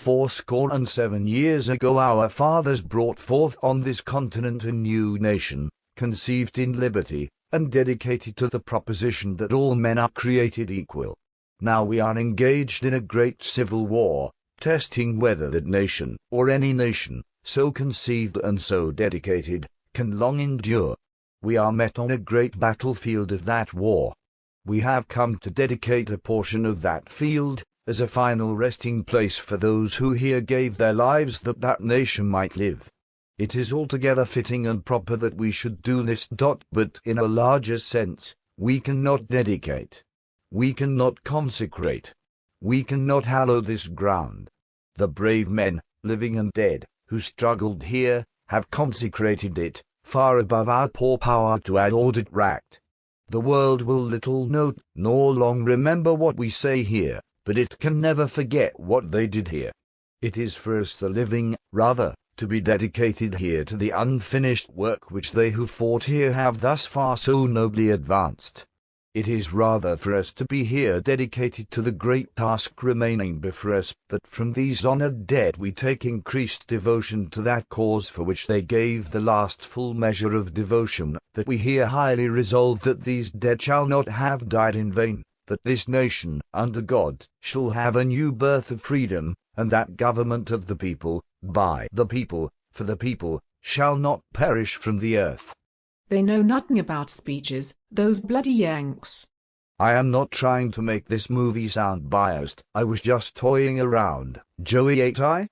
407 years ago our fathers brought forth on this continent a new nation, conceived in liberty, and dedicated to the proposition that all men are created equal. Now we are engaged in a great civil war, testing whether that nation, or any nation, so conceived and so dedicated, can long endure. We are met on a great battlefield of that war. We have come to dedicate a portion of that field, as a final resting place for those who here gave their lives that that nation might live. It is altogether fitting and proper that we should do this. But in a larger sense, we cannot dedicate. We cannot consecrate. We cannot hallow this ground. The brave men, living and dead, who struggled here, have consecrated it, far above our poor power to add or detract. The world will little note, nor long remember what we say here, but it can never forget what they did here. It is for us the living, rather, to be dedicated here to the unfinished work which they who fought here have thus far so nobly advanced. It is rather for us to be here dedicated to the great task remaining before us, that from these honored dead we take increased devotion to that cause for which they gave the last full measure of devotion, that we here highly resolve that these dead shall not have died in vain, that this nation, under God, shall have a new birth of freedom, and that government of the people, by the people, for the people, shall not perish from the earth. They know nothing about speeches, those bloody Yanks. I am not trying to make this movie sound biased. I was just toying around, Joey, ain't I?